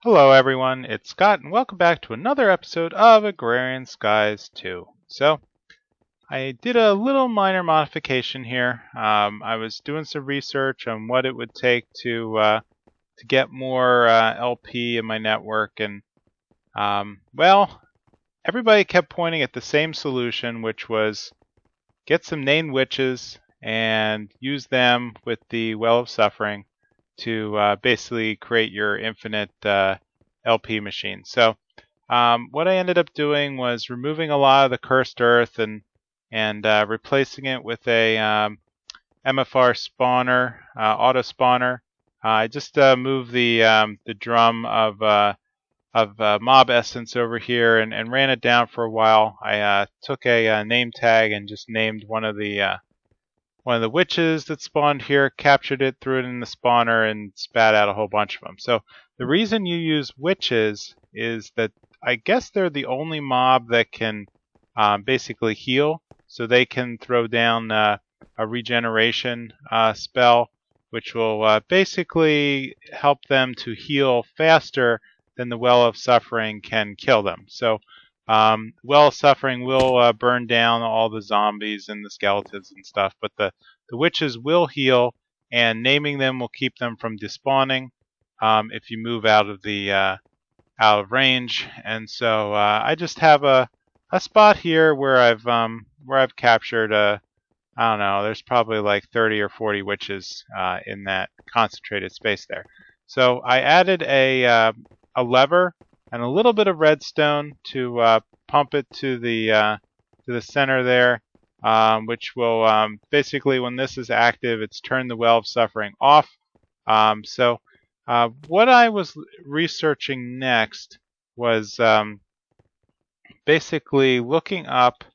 Hello everyone, it's Scott and welcome back to another episode of Agrarian Skies 2. So, I did a little minor modification here. I was doing some research on what it would take to get more LP in my network, and well, everybody kept pointing at the same solution, which was get some named witches and use them with the Well of Suffering to basically create your infinite LP machine. So what I ended up doing was removing a lot of the cursed earth and replacing it with a MFR spawner, auto spawner. I just moved the drum of mob essence over here and ran it down for a while. I took a name tag and just named one of the witches that spawned here, captured it, threw it in the spawner, and spat out a whole bunch of them. So the reason you use witches is that I guess they're the only mob that can basically heal. So they can throw down a regeneration spell, which will basically help them to heal faster than the Well of Suffering can kill them. So Well of Suffering will burn down all the zombies and the skeletons and stuff, but the witches will heal, and naming them will keep them from despawning if you move out of range. And so I just have a spot here where I've captured I don't know, there's probably like 30 or 40 witches in that concentrated space there. So I added a lever and a little bit of redstone to pump it to the center there, which will basically, when this is active, it's turned the Well of Suffering off. So what I was researching next was basically looking up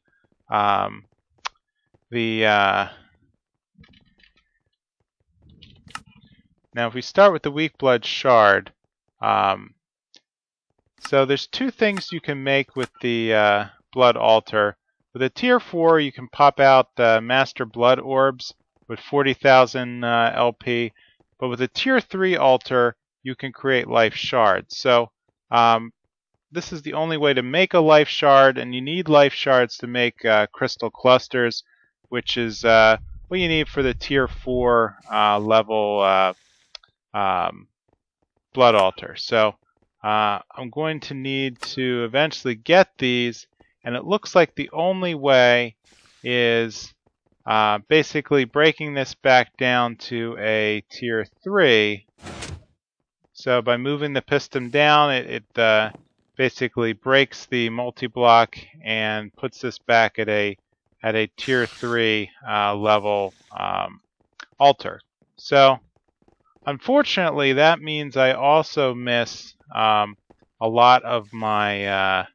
the now if we start with the weak blood shard, so there's two things you can make with the blood altar. With a tier 4, you can pop out master blood orbs with 40,000 LP, but with a tier 3 altar, you can create life shards. So this is the only way to make a life shard, and you need life shards to make crystal clusters, which is what you need for the tier 4 level blood altar. So I'm going to need to eventually get these, and it looks like the only way is basically breaking this back down to a tier 3. So by moving the piston down, it basically breaks the multi-block and puts this back at a tier 3 level altar. So unfortunately, that means I also miss a lot of my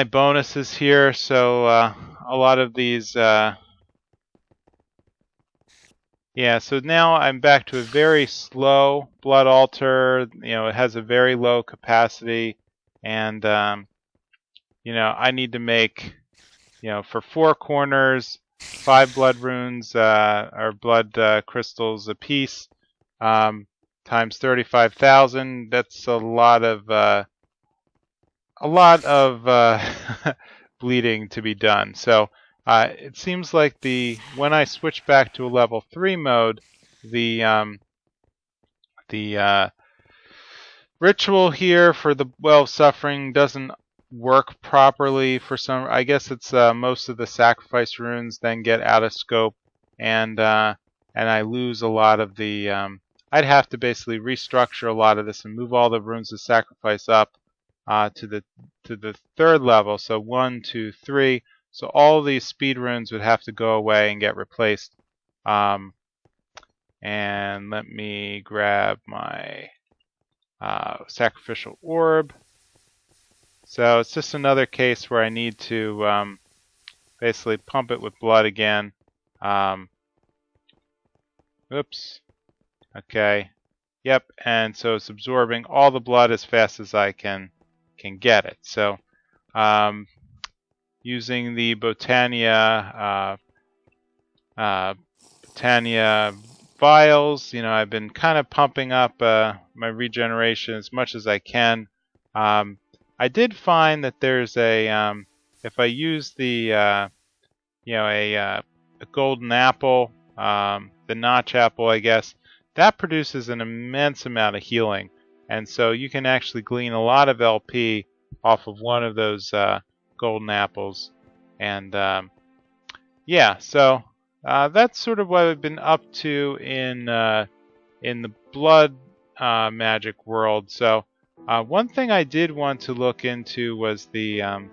bonuses here. So a lot of these, yeah. So now I'm back to a very slow blood altar. You know, it has a very low capacity, and you know, I need to make, you know, for 4 corners, 5 blood runes or blood crystals apiece, times 35,000. That's a lot of bleeding to be done. So it seems like when I switch back to a level 3 mode, the ritual here for the Well of Suffering doesn't work properly for some. I guess it's most of the sacrifice runes then get out of scope, and I lose a lot of the. I'd have to basically restructure a lot of this and move all the runes of sacrifice up to the 3rd level. So 1, 2, 3. So all these speed runes would have to go away and get replaced. And let me grab my sacrificial orb. So it's just another case where I need to basically pump it with blood again. Oops. Okay. Yep. And so it's absorbing all the blood as fast as I can get it. So using the Botania vials. I've been kind of pumping up my regeneration as much as I can. I did find that there's if I use a golden apple, the notch apple, I guess, that produces an immense amount of healing. And so you can actually glean a lot of LP off of one of those golden apples. And yeah, so that's sort of what I've been up to in the blood magic world. So one thing I did want to look into was the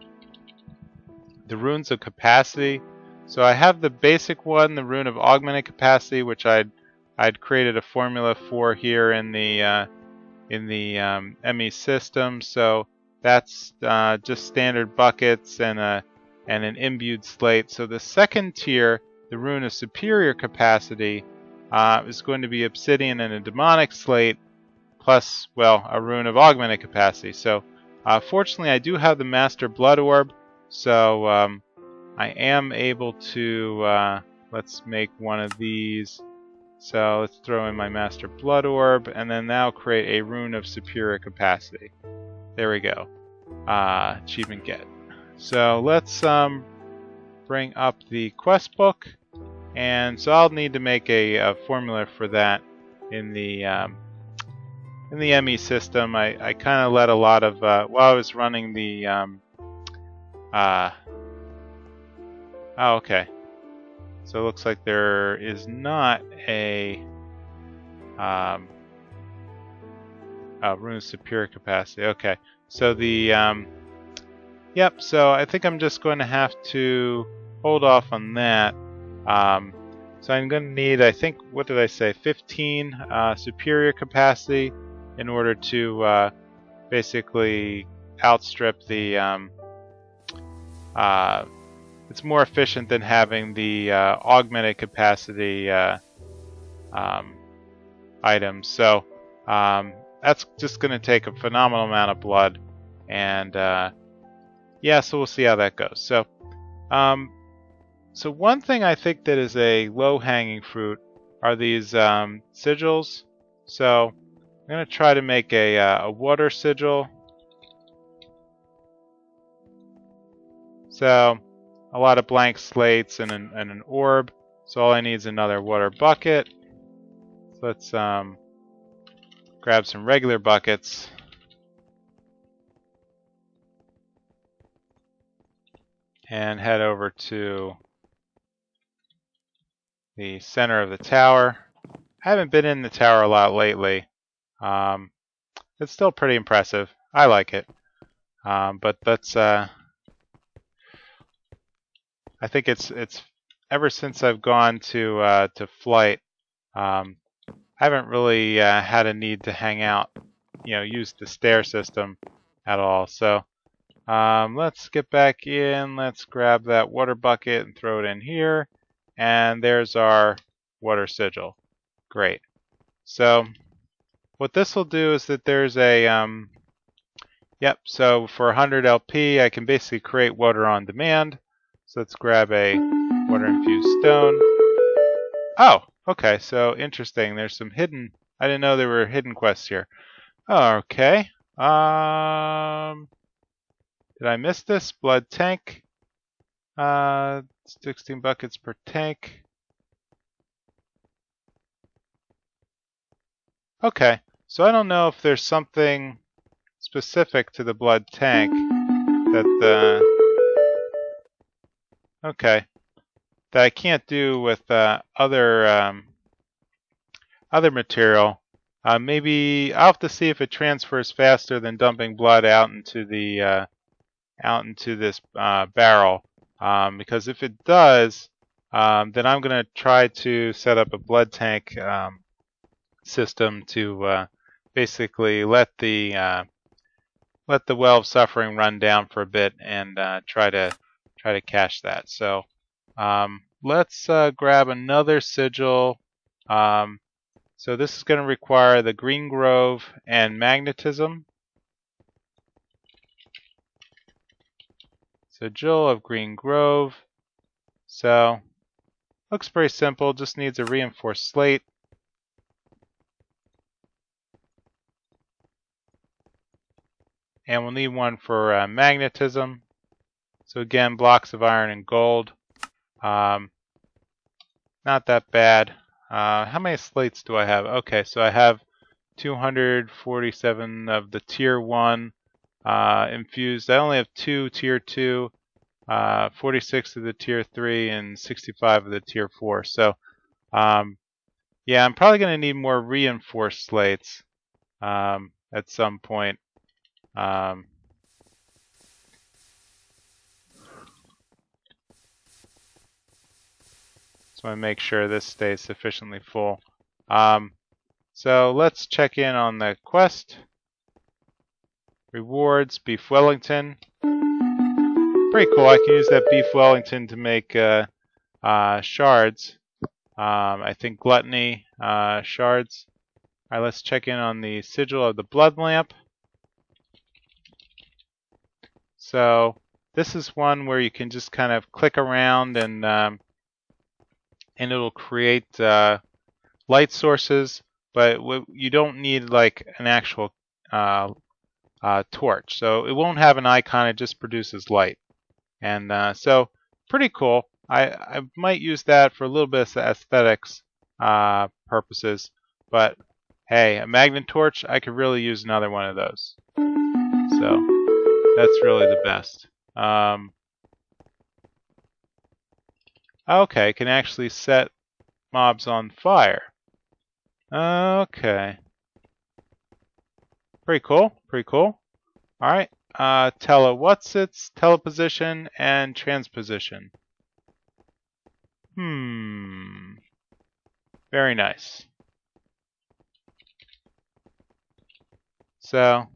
runes of capacity. So I have the basic one, the rune of augmented capacity, which I'd created a formula for here in the ME system. So that's just standard buckets and an imbued slate. So the second tier, the rune of superior capacity, is going to be obsidian and a demonic slate, plus, well, a rune of augmented capacity. So fortunately, I do have the master blood orb, so I am able to, let's make one of these. So let's throw in my master blood orb, and then now create a rune of superior capacity. There we go. Achievement get. So let's bring up the quest book, and so I'll need to make a formula for that in the ME system. I kind of let a lot of while I was running the oh, okay. So it looks like there is not a rune of superior capacity. Okay. So the yep. So I think I'm just going to have to hold off on that. So I'm going to need, I think, what did I say? 15 superior capacity in order to basically outstrip the. It's more efficient than having the augmented capacity items. So that's just going to take a phenomenal amount of blood, and yeah, so we'll see how that goes. So, so one thing I think that is a low-hanging fruit are these sigils. So I'm going to try to make a water sigil. So a lot of blank slates and an orb. So all I need is another water bucket. So let's grab some regular buckets. And head over to the center of the tower. I haven't been in the tower a lot lately. It's still pretty impressive. I like it. But that's I think it's ever since I've gone to flight, I haven't really had a need to hang out, use the stair system at all. So let's get back in. Let's grab that water bucket and throw it in here. And there's our water sigil. Great. So what this will do is that there's a yep. So for 100 LP, I can basically create water on demand. So let's grab a water-infused stone. Oh, okay. So interesting. There's some hidden. I didn't know there were hidden quests here. Okay. Did I miss this? Blood tank. 16 buckets per tank. Okay. So I don't know if there's something specific to the blood tank that okay, that I can't do with other material. Maybe I'll have to see if it transfers faster than dumping blood out into the this barrel. Because if it does, then I'm going to try to set up a blood tank system to basically let the well of suffering run down for a bit and try to cache that. So let's grab another sigil. So this is going to require the Green Grove and magnetism. Sigil of Green Grove. So looks pretty simple. Just needs a reinforced slate. and we'll need one for magnetism. So again, blocks of iron and gold. Not that bad. How many slates do I have? Okay, so I have 247 of the tier 1 infused. I only have 2 tier 2, 46 of the tier 3, and 65 of the tier 4. So yeah, I'm probably going to need more reinforced slates at some point. So I make sure this stays sufficiently full. So let's check in on the quest. Rewards, Beef Wellington. Pretty cool. I can use that Beef Wellington to make shards. I think Gluttony shards. Alright, let's check in on the Sigil of the Blood Lamp. So this is one where you can just kind of click around and it'll create light sources, but you don't need like an actual torch. So it won't have an icon, it just produces light. And so pretty cool. I might use that for a little bit of aesthetics purposes, but hey, a magnet torch, I could really use another one of those. So that's really the best. Okay, can actually set mobs on fire. Okay. Pretty cool, pretty cool. Alright, what's-its, teleposition, and transposition. Very nice. So,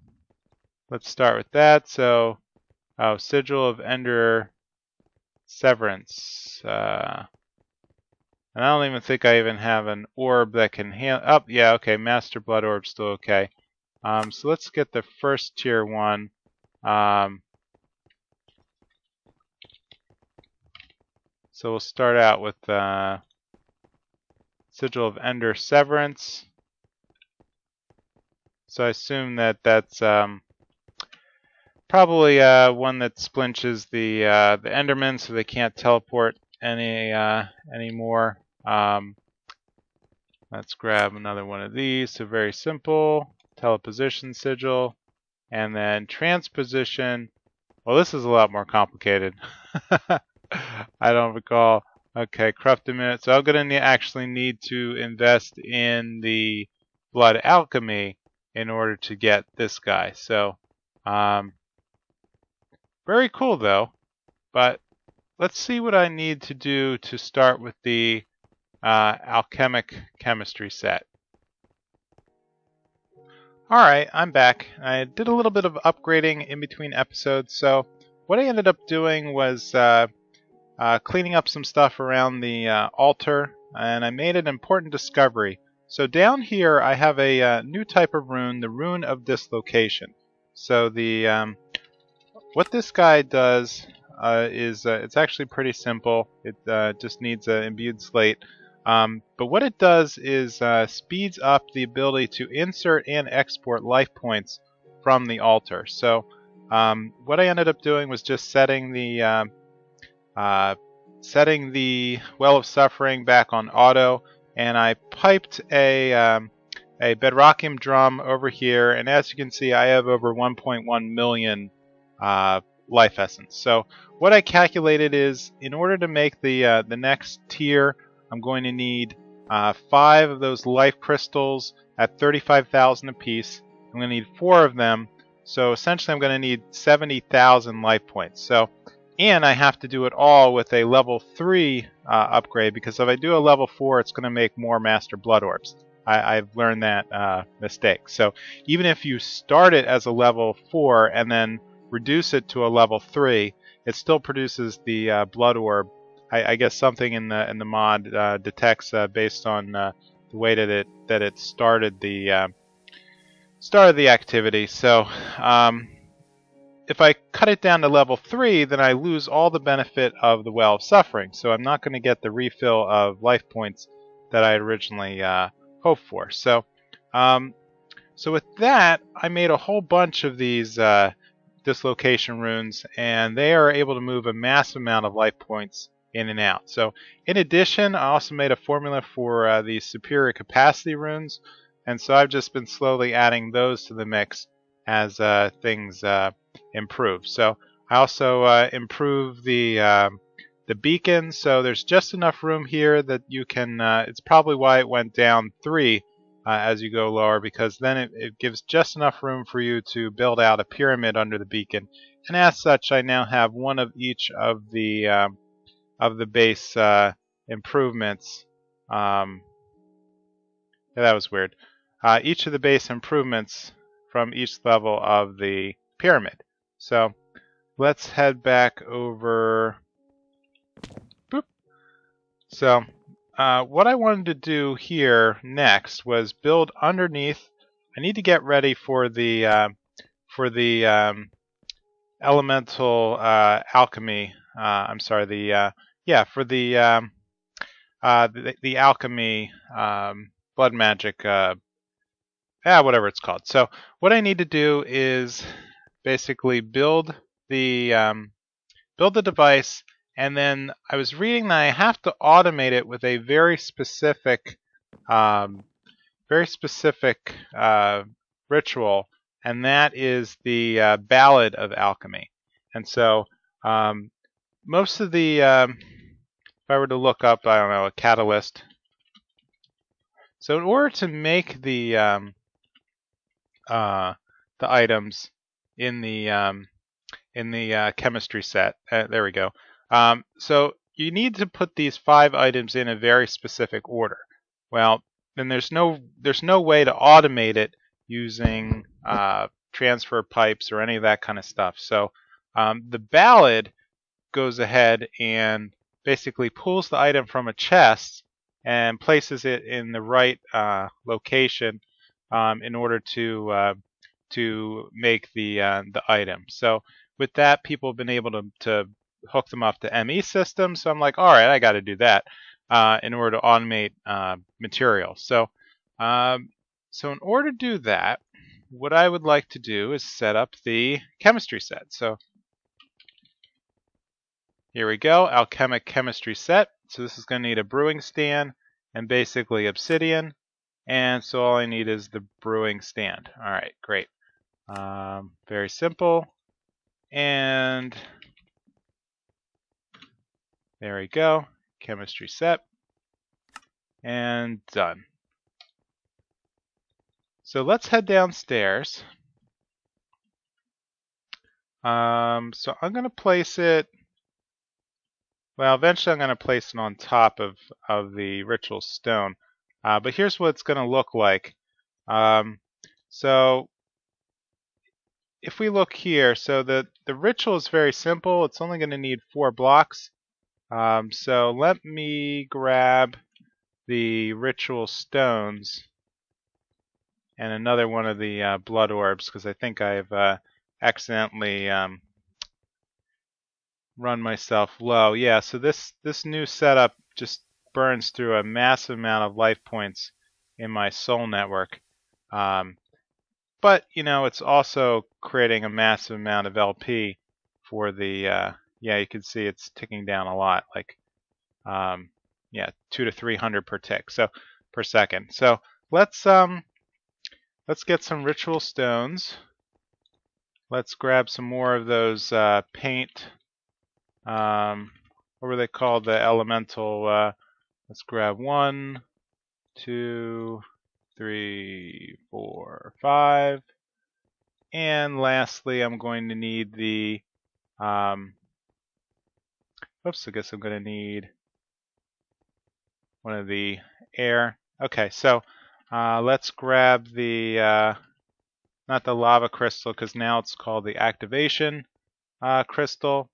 let's start with that. So, Sigil of Ender Severance. And I don't even think I even have an orb that can handle. Oh, yeah, okay. Master Blood Orb's still okay. So let's get the first tier 1. So we'll start out with Sigil of Ender Severance. So I assume that that's probably one that splinches the Endermen, so they can't teleport anymore. Let's grab another one of these. So very simple. Teleposition sigil. And then transposition. Well, this is a lot more complicated. I don't recall. Okay, corrupt a minute. So I'm going to actually need to invest in the Blood Alchemy in order to get this guy. So, very cool though. But let's see what I need to do to start with the Alchemic chemistry set. Alright, I'm back. I did a little bit of upgrading in between episodes, so what I ended up doing was cleaning up some stuff around the altar, and I made an important discovery. So down here I have a new type of rune, the Rune of Dislocation. So the what this guy does is it's actually pretty simple. It just needs an imbued slate. But what it does is speeds up the ability to insert and export life points from the altar. So what I ended up doing was just setting the Well of Suffering back on auto, and I piped a Bedrockium drum over here, and as you can see I have over 1.1 million life essence. So what I calculated is, in order to make the next tier, I'm going to need 5 of those life crystals at 35,000 apiece. I'm going to need 4 of them. So essentially I'm going to need 70,000 life points. So, and I have to do it all with a level 3 upgrade, because if I do a level 4, it's going to make more Master Blood Orbs. I've learned that mistake. So even if you start it as a level 4 and then reduce it to a level 3, it still produces the Blood Orb. I guess something in the mod detects based on the way that it started the activity. So if I cut it down to level 3, then I lose all the benefit of the Well of Suffering. So I'm not going to get the refill of life points that I originally hoped for. So so with that, I made a whole bunch of these dislocation runes, and they are able to move a massive amount of life points in and out. So in addition, I also made a formula for the superior capacity runes, and so I've just been slowly adding those to the mix as things improve. So I also improved the beacon, so there's just enough room here that you can, it's probably why it went down 3 as you go lower, because then it gives just enough room for you to build out a pyramid under the beacon. And as such, I now have one of each of the base improvements. Yeah, that was weird. Each of the base improvements from each level of the pyramid. So let's head back over. Boop. So what I wanted to do here next was build underneath. I need to get ready for the elemental alchemy. I'm sorry, for the alchemy blood magic. Whatever it's called. So what I need to do is basically build the device, and then I was reading that I have to automate it with a very specific ritual, and that is the Ballad of Alchemy. And so most of the, if I were to look up, I don't know, a catalyst. So in order to make the items in the chemistry set, there we go. So you need to put these 5 items in a very specific order. Well, then there's no way to automate it using transfer pipes or any of that kind of stuff. So the Ballad goes ahead and basically pulls the item from a chest and places it in the right location in order to make the item. So with that, people have been able to hook them up to ME systems. So I'm like, all right, I got to do that in order to automate material. So in order to do that, what I would like to do is set up the chemistry set. So here we go, Alchemic chemistry set. So this is going to need a brewing stand and basically obsidian. And so all I need is the brewing stand. All right, great. Very simple. And there we go. Chemistry set. And done. So let's head downstairs. So I'm going to place it. Well, eventually I'm going to place it on top of the ritual stone. But here's what it's going to look like. So if we look here, so the ritual is very simple. It's only going to need 4 blocks. So let me grab the ritual stones and another one of the blood orbs, because I think I've accidentally run myself low. Yeah, so this new setup just burns through a massive amount of life points in my soul network. But, you know, it's also creating a massive amount of LP for the, yeah, you can see it's ticking down a lot, like, yeah, 200 to 300 per tick, so per second. So let's get some ritual stones. Let's grab some more of those paint. What were they called? The elemental. Let's grab 1, 2, 3, 4, 5. And lastly, I'm going to need the. Oops, I guess I'm going to need one of the air. Okay, so let's grab the. Not the lava crystal, because now it's called the activation crystal.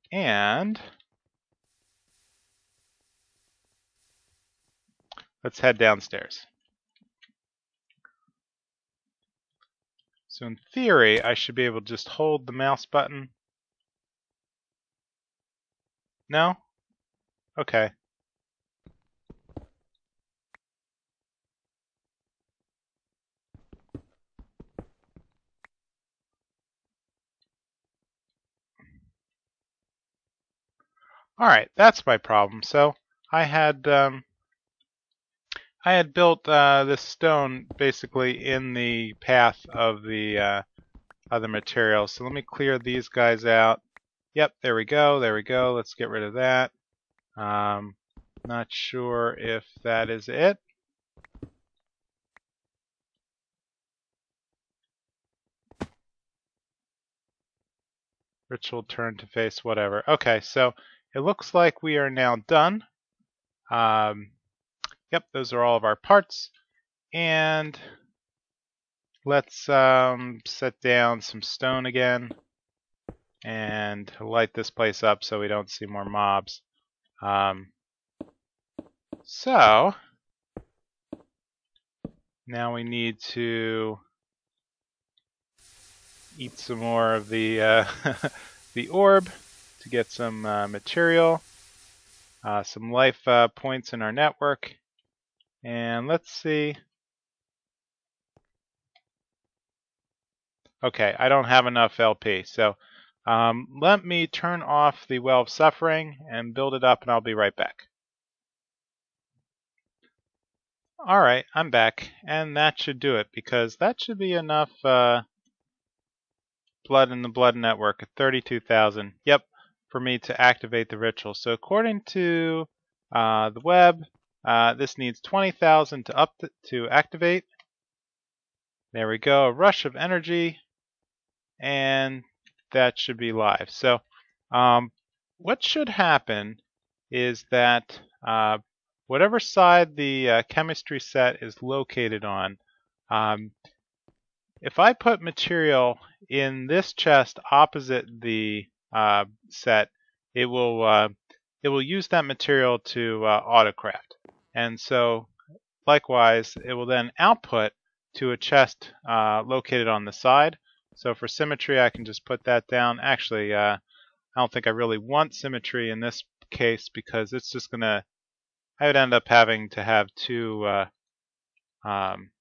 And let's head downstairs. So in theory, I should be able to just hold the mouse button. No? Okay. Alright, that's my problem. So I had built this stone basically in the path of the other materials. So let me clear these guys out. Yep, there we go, there we go. Let's get rid of that. Not sure if that is it. Ritual turn to face, whatever. Okay, so it looks like we are now done. Yep, those are all of our parts. And let's set down some stone again and light this place up so we don't see more mobs. So now we need to eat some more of the the orb to get some material, some life points in our network, and let's see. Okay, I don't have enough LP, so let me turn off the Well of Suffering and build it up, and I'll be right back. Alright, I'm back, and that should do it, because that should be enough blood in the blood network at 32,000. Yep, for me to activate the ritual. So according to the web, this needs 20,000 to activate. There we go, a rush of energy, and that should be live. So what should happen is that whatever side the chemistry set is located on, if I put material in this chest opposite the set, it will use that material to autocraft, and so likewise it will then output to a chest located on the side. So for symmetry, I can just put that down. Actually, I don't think I really want symmetry in this case because it's just gonna. I would end up having to have two. Having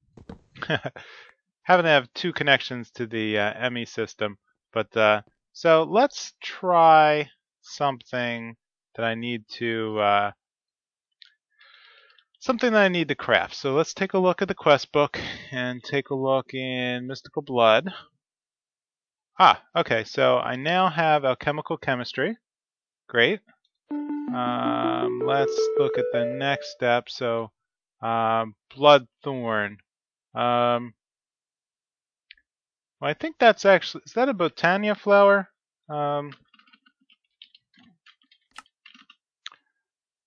to have two connections to the ME system. But so let's try something that I need to craft. So let's take a look at the quest book and take a look in Mystical Blood. Okay. So I now have alchemical chemistry. Great. Let's look at the next step. So Blood Thorn. Well, I think that's actually, is that a Botania flower?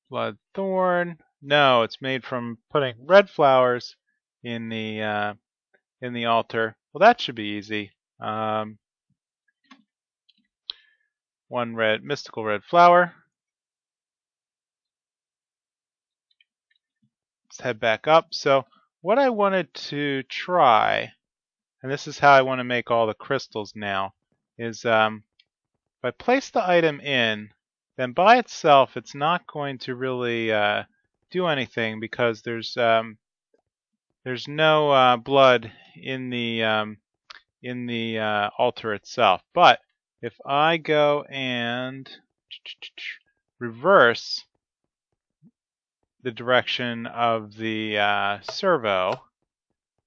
Blood Thorn. No, it's made from putting red flowers in the altar. Well, that should be easy. One red, mystical red flower. Let's head back up. So what I wanted to try, and this is how I want to make all the crystals now, is if I place the item in, then by itself it's not going to really do anything because there's no blood in the altar itself. But if I go and reverse the direction of the servo,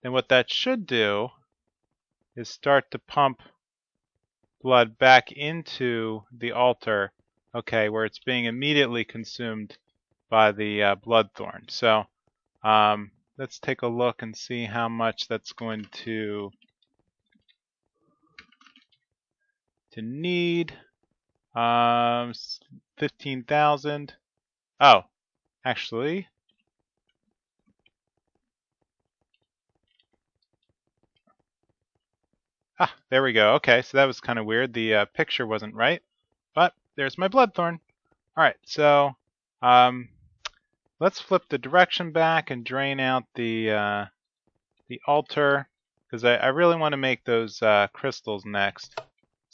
then what that should do is start to pump blood back into the altar, okay, where it's being immediately consumed by the bloodthorn. So let's take a look and see how much that's going to need. 15,000. Oh, actually, there we go. Okay, so that was kind of weird. The picture wasn't right, but there's my bloodthorn. All right, so let's flip the direction back and drain out the altar because I really want to make those crystals next.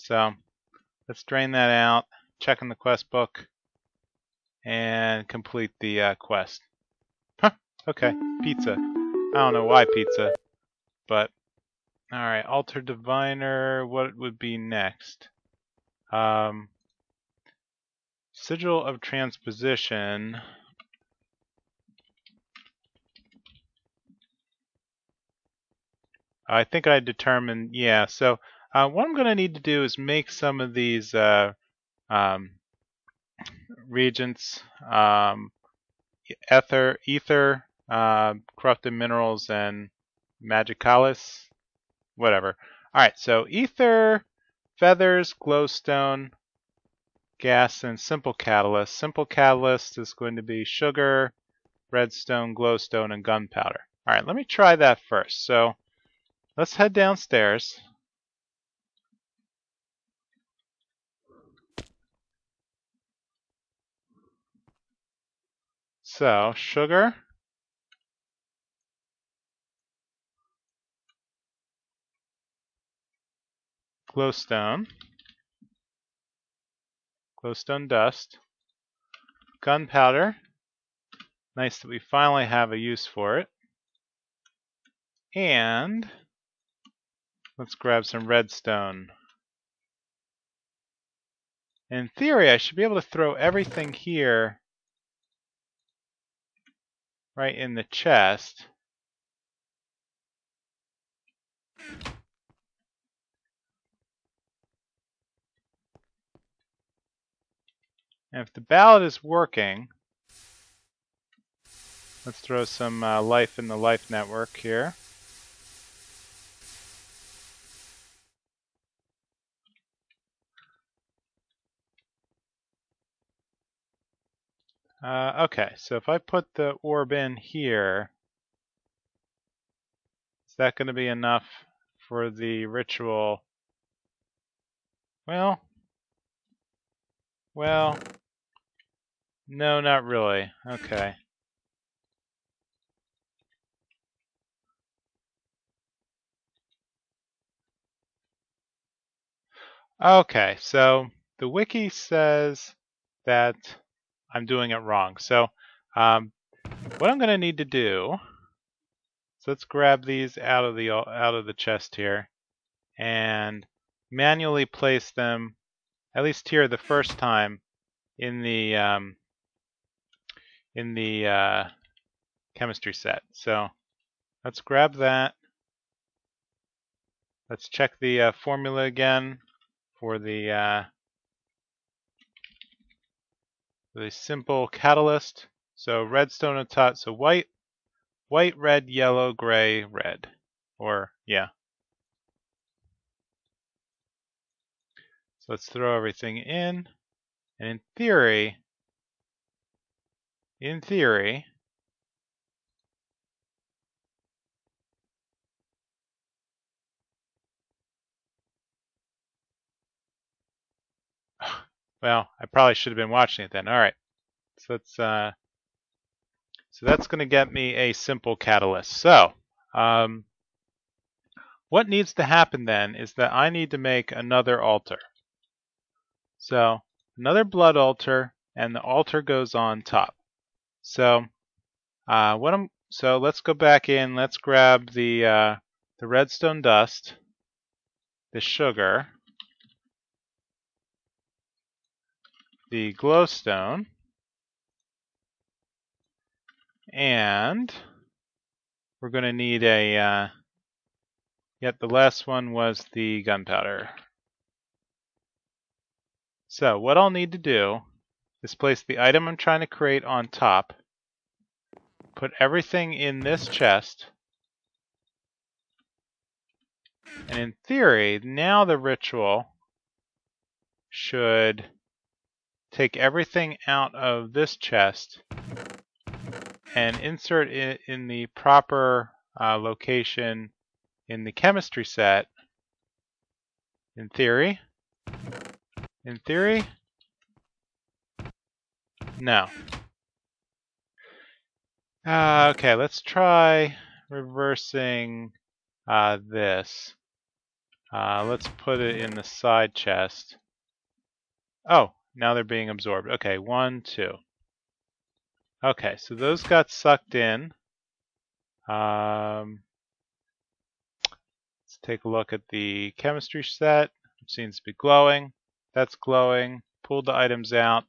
So let's drain that out, check in the quest book, and complete the quest. Huh, okay, pizza. I don't know why pizza, but alright, altar diviner, what would be next? Sigil of transposition. I think I determined, yeah. So what I'm going to need to do is make some of these reagents, ether, corrupted minerals, and magicalis, whatever. All right, so ether, feathers, glowstone, gas, and simple catalyst. Simple catalyst is going to be sugar, redstone, glowstone, and gunpowder. All right, let me try that first. So let's head downstairs. So sugar, glowstone, glowstone dust, gunpowder. Nice that we finally have a use for it. And let's grab some redstone. In theory, I should be able to throw everything here right in the chest. And if the ballad is working, let's throw some life in the life network here. Okay, so if I put the orb in here, is that going to be enough for the ritual? Well, no, not really. Okay. Okay, so the wiki says that I'm doing it wrong. So what I'm going to need to do, so let's grab these out of the chest here and manually place them, at least here the first time, in the chemistry set. So let's grab that. Let's check the formula again for the simple catalyst. So redstone on top. So white, red, yellow, gray, red. Or yeah. So let's throw everything in. And in theory, well, I probably should have been watching it then. All right. So let's so that's going to get me a simple catalyst. So what needs to happen then is that I need to make another altar. So another blood altar, and the altar goes on top. So so let's go back in. Let's grab the redstone dust, the sugar, the glowstone, and we're going to need a. Yet the last one was the gunpowder. So what I'll need to do is place the item I'm trying to create on top, put everything in this chest, and in theory, now the ritual should take everything out of this chest and insert it in the proper location in the chemistry set. In theory. No. Okay, let's try reversing this. Let's put it in the side chest. Oh, now they're being absorbed. Okay, 1, 2. Okay, so those got sucked in. Let's take a look at the chemistry set. It seems to be glowing. That's glowing. Pull the items out.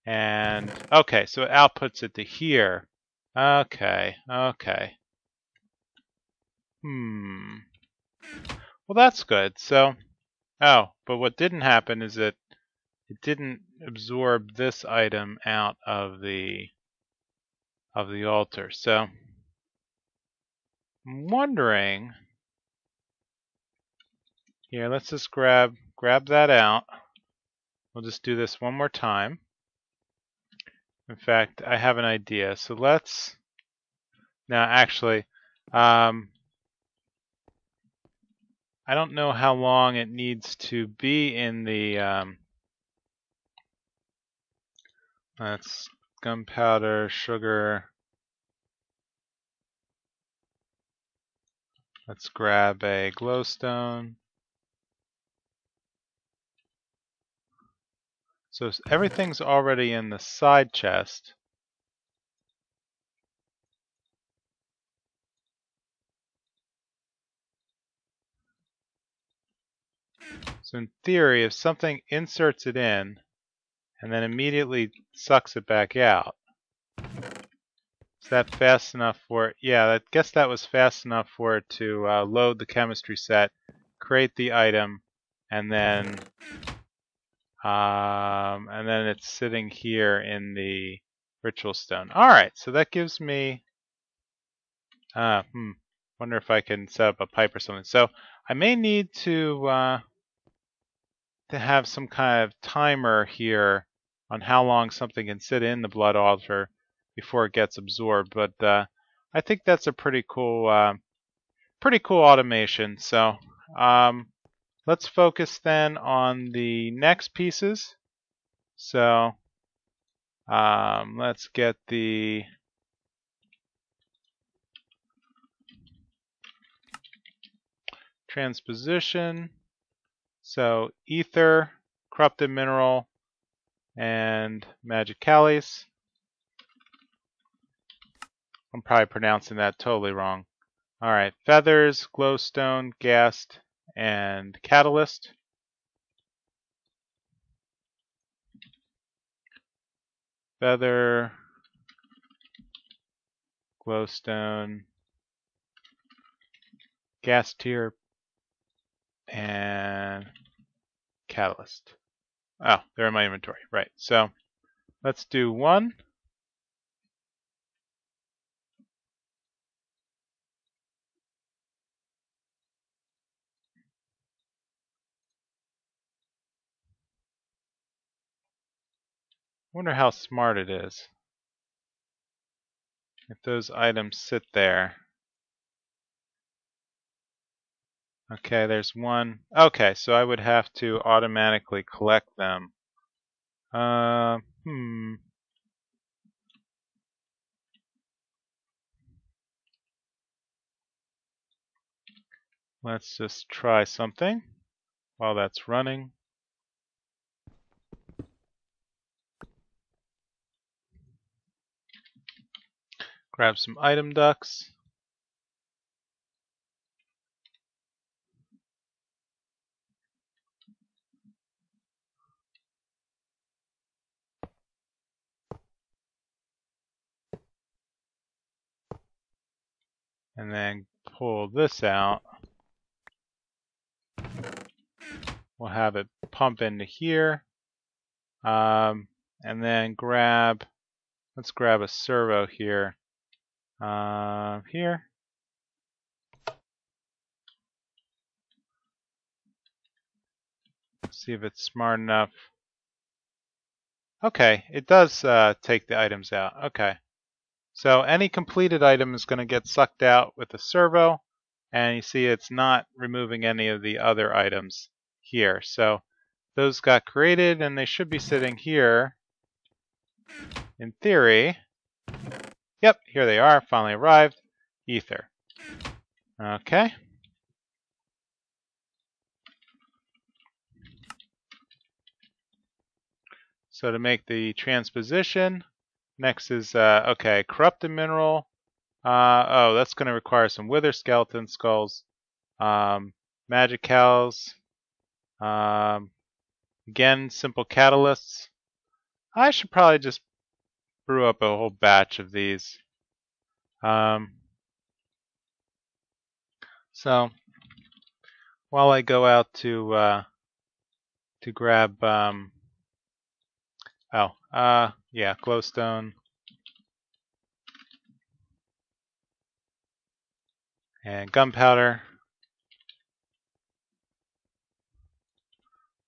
And okay, so it outputs it to here. Okay, okay. Well, that's good. So, oh, but what didn't happen is that it didn't absorb this item out of the altar. So, I'm wondering. Here, let's just grab that out. We'll just do this one more time. In fact, I have an idea. So let's now actually. I don't know how long it needs to be in the. That's gunpowder, sugar. Let's grab a glowstone. So everything's already in the side chest. So in theory, if something inserts it in and then immediately sucks it back out, is that fast enough for it? Yeah, I guess that was fast enough for it to load the chemistry set, create the item, and then it's sitting here in the ritual stone. All right, so that gives me. Wonder if I can set up a pipe or something. So I may need to have some kind of timer here on how long something can sit in the blood altar before it gets absorbed. But I think that's a pretty cool automation. So let's focus then on the next pieces. So let's get the transposition. So ether, corrupted mineral, and magicalis. I'm probably pronouncing that totally wrong. All right, feathers, glowstone, ghast, and catalyst. Feather, glowstone, ghast tier, and catalyst. Oh, they're in my inventory. Right. So let's do one. Wonder how smart it is. If those items sit there. Okay, there's one. Okay, so I would have to automatically collect them. Let's just try something while that's running. Grab some item ducks. And then pull this out. We'll have it pump into here. And then let's grab a servo here. Here. See if it's smart enough. Okay, it does take the items out. Okay. So any completed item is going to get sucked out with a servo, and you see it's not removing any of the other items here. So those got created, and they should be sitting here in theory. Yep, here they are, finally arrived. Ether. Okay. So to make the transposition, next is, okay, corrupted mineral. Oh, that's going to require some wither skeleton skulls, magicals, again, simple catalysts. I should probably just brew up a whole batch of these. So while I go out to grab yeah, glowstone and gunpowder.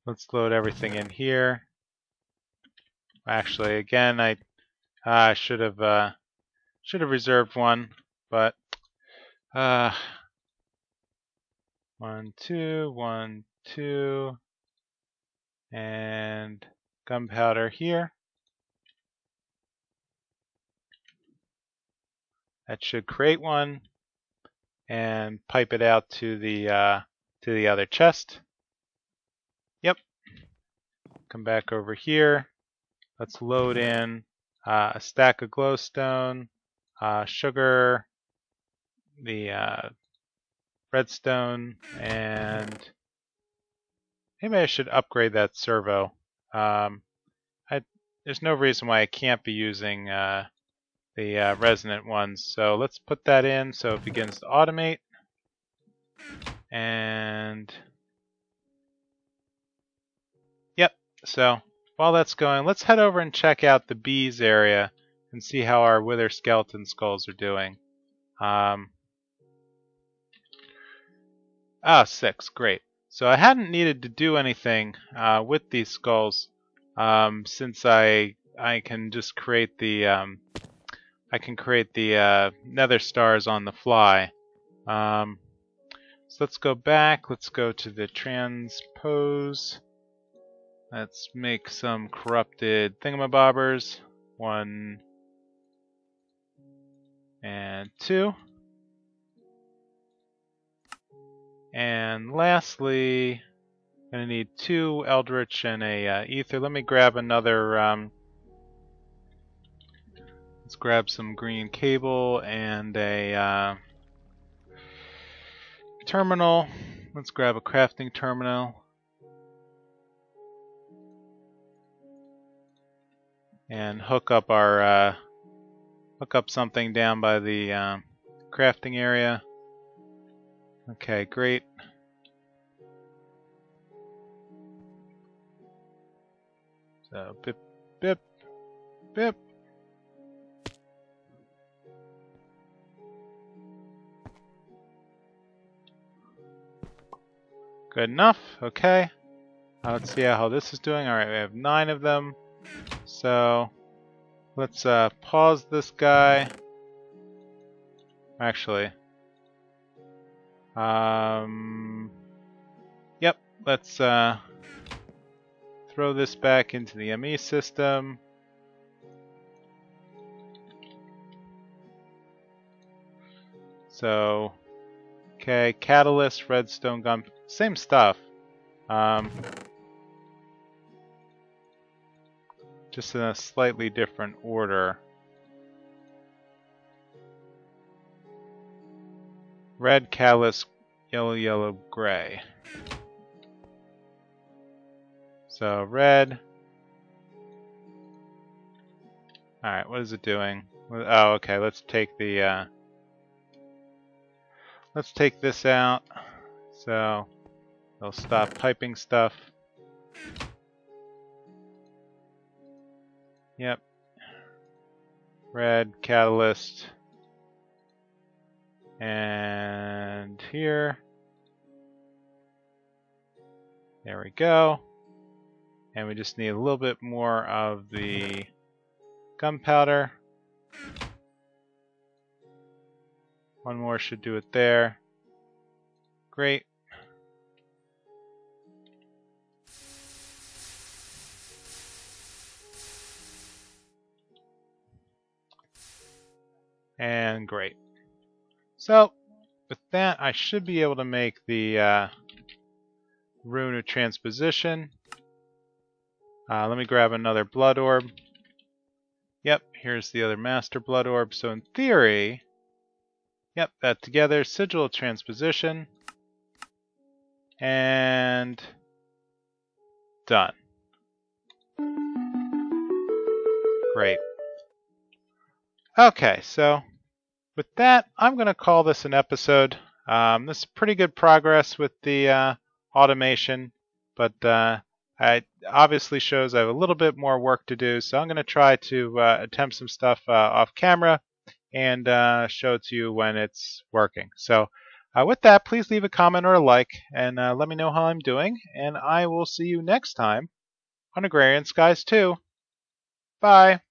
Let's load everything in here. Actually, again, I should have reserved one, but 1, 2, 1, 2, and gunpowder here. That should create one, and pipe it out to the other chest. Yep. Come back over here. Let's load in a stack of glowstone, sugar, the redstone, and maybe I should upgrade that servo. There's no reason why I can't be using the resonant ones. So let's put that in so it begins to automate. And yep, so while that's going, let's head over and check out the bees area and see how our wither skeleton skulls are doing. 6, great. So I hadn't needed to do anything with these skulls since I can just create the nether stars on the fly. So let's go back. Let's go to the transpose. Let's make some corrupted thingamabobbers. 1 and 2. And lastly, I'm going to need 2 eldritch and a ether. Let me grab another. Let's grab some green cable and a terminal. Let's grab a crafting terminal. And hook up something down by the crafting area. Okay, great. So bip, bip, bip. Good enough. Okay. Let's see how this is doing. All right, we have 9 of them. So let's pause this guy. Actually, yep. Let's throw this back into the ME system. So, okay, catalyst, redstone, gun, same stuff. Just in a slightly different order. Red, catalyst, yellow, yellow, gray. So red. Alright, what is it doing? Oh, okay, let's take this out. So it'll stop piping stuff. Yep. Red, catalyst. And here. There we go. And we just need a little bit more of the gunpowder. 1 more should do it there. Great. And great. So, with that, I should be able to make the rune of transposition. Let me grab another blood orb. Yep, here's the other master blood orb. So in theory, yep, that together, sigil of transposition, and done. Great. Okay, so with that, I'm going to call this an episode. This is pretty good progress with the automation, but it obviously shows I have a little bit more work to do, so I'm going to try to attempt some stuff off camera and show it to you when it's working. So with that, please leave a comment or a like and let me know how I'm doing, and I will see you next time on Agrarian Skies 2. Bye!